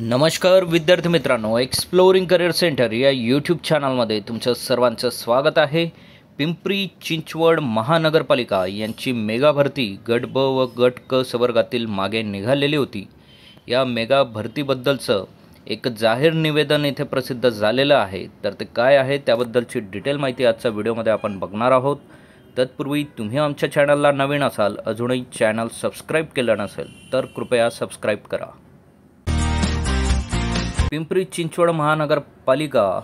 नमस्कार विद्यार्थी मित्रांनो, एक्सप्लोरिंग करिअर सेंटर या यूट्यूब चॅनलमध्ये तुमचं सर्वांचं स्वागत आहे। पिंपरी चिंचवड महानगरपालिका यांची मेगा भरती गट ब व गट क संवर्गातील मागे निघालेली होती। या मेगा भरतीबद्दलचं एक जाहीर निवेदन इथे प्रसिद्ध झालेलं आहे। तर ते काय आहे त्याबद्दलची डिटेल माहिती आजच्या व्हिडिओमध्ये आपण बघणार आहोत। तत्पूर्वी तुम्ही आमच्या चॅनलला नवीन असाल, अजूनही चॅनल सबस्क्राईब केलं नसेल तर कृपया सबस्क्राईब करा। पिंपरी चिंचवड महानगरपालिका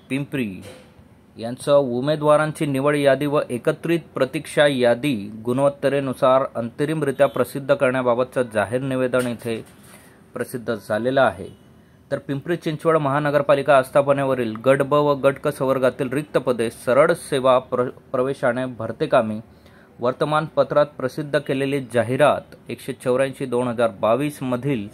पिंपरी यांचा उमेदवारांची निवड यादी व एकत्रित प्रतीक्षा यादी गुणवत्तेनुसार अंतिमरित्या प्रसिद्ध करण्याबाबतचं जाहीर निवेदन इथे प्रसिद्ध झालेलं आहे। तर पिंपरी चिंचवड महानगरपालिका आस्थापनेवरील गट ब व गट क संवर्गातील रिक्त पदे सरळ सेवा प्रवेशाने भरतेकामी वर्तमानपत्रात प्रसिद्ध केलेली जाहिरात 184/2022 मधील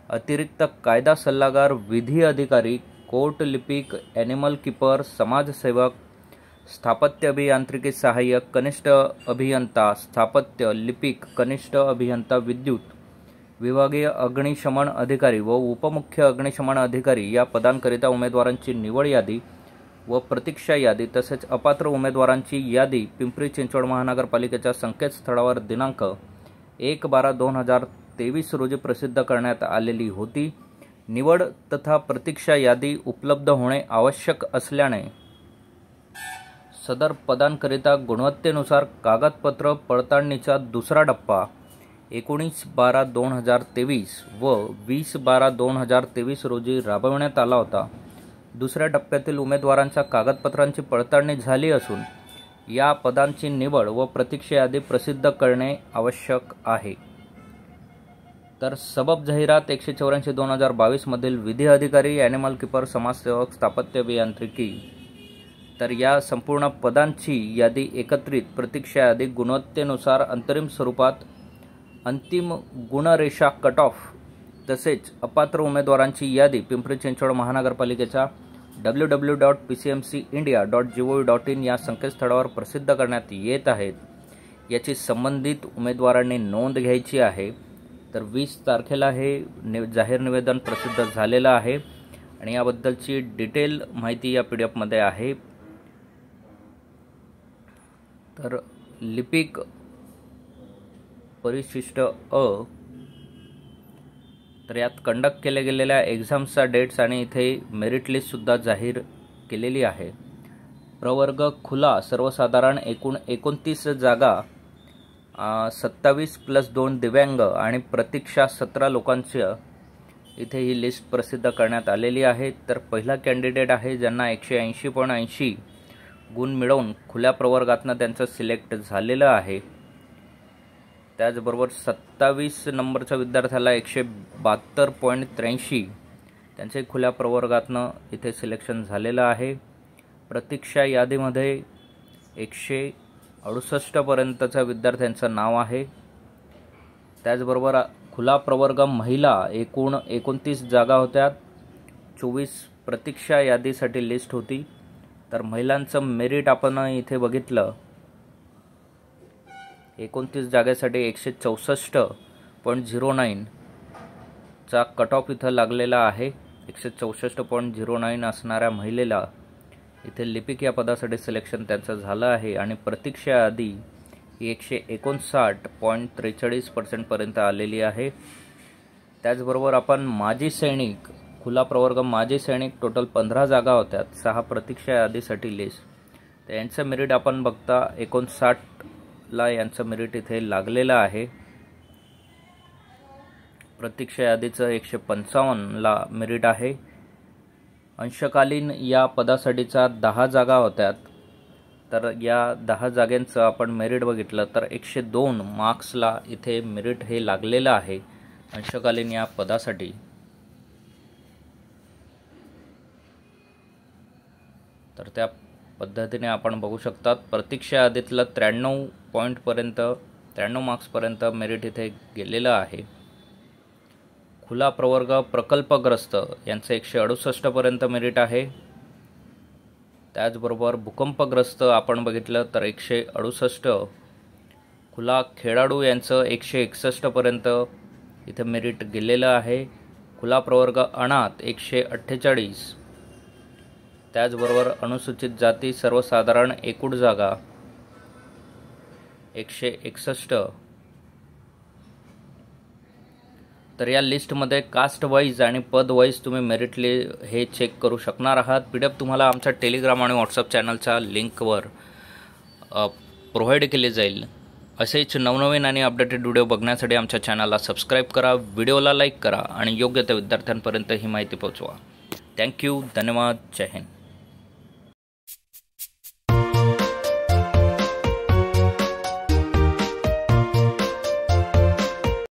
अतिरिक्त कायदा सल्लागार, विधी अधिकारी, कोर्ट लिपिक, ॲनिमल कीपर, समाजसेवक, स्थापत्य अभियांत्रिकी सहाय्यक, कनिष्ठ अभियंता, स्थापत्य लिपिक, कनिष्ठ अभियंता विद्युत, विभागीय अग्निशमन अधिकारी व उपमुख्य अग्निशमन अधिकारी या पदांकरिता उमेदवारांची निवड यादी व प्रतीक्षा यादी तसेच अपात्र उमेदवारांची यादी पिंपरी चिंचवड महानगरपालिकेच्या संकेतस्थळावर दिनांक 1/12/2023 रोजी प्रसिद्ध करण्यात आलेली होती। निवड तथा प्रतीक्षा यादी उपलब्ध होणे आवश्यक असल्याने सदर पदांकरिता गुणवत्तेनुसार कागदपत्र पडताळणीचा दुसरा टप्पा 19/12/2023 व 20/12/2023 रोजी राबविण्यात आला होता। दुसऱ्या टप्प्यातील उमेदवारांच्या कागदपत्रांची पडताळणी झाली असून या पदांची निवड व प्रतीक्षा यादी प्रसिद्ध करणे आवश्यक आहे। तर सबब जाहिरात 184/2022 मधील विधी अधिकारी, ॲनिमल कीपर, समाजसेवक, स्थापत्य अभियांत्रिकी। तर या संपूर्ण पदांची यादी एकत्रित प्रतीक्षा यादी गुणवत्तेनुसार अंतरिम स्वरूपात अंतिम गुणरेषा कट ऑफ तसेच अपात्र उमेदवारांची यादी पिंपरी चिंचवड महानगरपालिकेच्या www.pcmcindia.gov.in या संकेतस्थळावर प्रसिद्ध करण्यात येत आहेत। याची संबंधित उमेदवारांनी नोंद घ्यायची आहे। तर 20 तारखेला हे जाहीर निवेदन प्रसिद्ध झालेलं आहे आणि याबद्दलची डिटेल माहिती या PDF मध्ये आहे। तर लिपिक परिशिष्ट अ, तर यात कंडक्ट केल्या गेलेल्या एक्झाम्सचा डेट्स आणि इथे मेरिट लिस्ट सुद्धा जाहीर केलेली आहे। प्रवर्ग खुला सर्वसाधारण एकूण 29 जागा, 27+2 दिव्यांग आणि प्रतीक्षा 17 लोकांच्या इथे ही लिस्ट प्रसिद्ध करण्यात आलेली आहे। तर पहिला कॅन्डिडेट आहे ज्यांना 180.80 गुण मिळवून खुल्या प्रवर्गातनं त्यांचं सिलेक्ट झालेलं आहे। त्याचबरोबर 27 नंबरच्या विद्यार्थ्याला 172.83 त्यांचे खुल्या प्रवर्गातनं इथे सिलेक्शन झालेलं आहे। प्रतीक्षा यादीमध्ये 168 पर्यंतच्या विद्यार्थ्यांचं नाव आहे। त्याचबरोबर खुला प्रवर्ग महिला एकूण 29 जागा होत्या, 24 प्रतीक्षा यादीसाठी लिस्ट होती। तर महिलांचं मेरिट आपण इथे बघितलं, 29 जागेसाठी 164.09 चा कट ऑफ इथं लागलेला आहे। 164.09 असणाऱ्या महिलेला इथे लिपिक या पदासाठी सिलेक्शन त्यांचं झालं आहे आणि प्रतीक्षा यादी ही 159.43% पर्यंत आलेली आहे। त्याचबरोबर आपण माजी सैनिक खुला प्रवर्ग माजी सैनिक टोटल 15 जागा होत्या, 6 प्रतीक्षा यादीसाठी लिस्ट। तर यांचं मेरिट आपण बघता 59ला यांचं मेरिट इथे लागलेलं आहे। प्रतीक्षा यादीचं 155ला मेरिट आहे। अंशकालीन या पदासाठीचा 10 जागा होत्या। तर या 10 जागांचं आपण मेरिट बघितलं तर 102 मार्क्सला इथे मेरिट हे लागलेलं आहे अंशकालीन या पदासाठी। तर त्या पद्धतीने आपण बघू शकतात प्रतीक्षा यादीतलं 93 मार्क्सपर्यंत मेरिट इथे गेलेलं आहे। खुला प्रवर्ग प्रकल्पग्रस्त यांचं 168 पर्यंत मेरिट आहे। त्याचबरोबर भूकंपग्रस्त आपण बघितलं तर 168, खुला खेळाडू यांचं 161 पर्यंत इथे मेरिट गेलेलं आहे। खुला प्रवर्ग अनाथ 148, त्याचबरोबर अनुसूचित जाती सर्वसाधारण एकूण जागा 161. तर या लिस्टमध्ये कास्ट वाईज आणि पद वाईज तुम्ही मेरिटली हे चेक करू शकणार आहात. PDF तुम्हाला आमच्या टेलिग्राम आणि व्हॉट्सअप चॅनलच्या लिंकवर प्रोव्हाइड केले जाईल. असेच नवनवीन आणि अपडेटेड व्हिडिओ बघण्यासाठी आमच्या चॅनलला सबस्क्राईब करा, व्हिडिओला लाईक करा आणि योग्य त्या विद्यार्थ्यांपर्यंत ही माहिती पोहोचवा. थँक्यू, धन्यवाद, जय हिंद.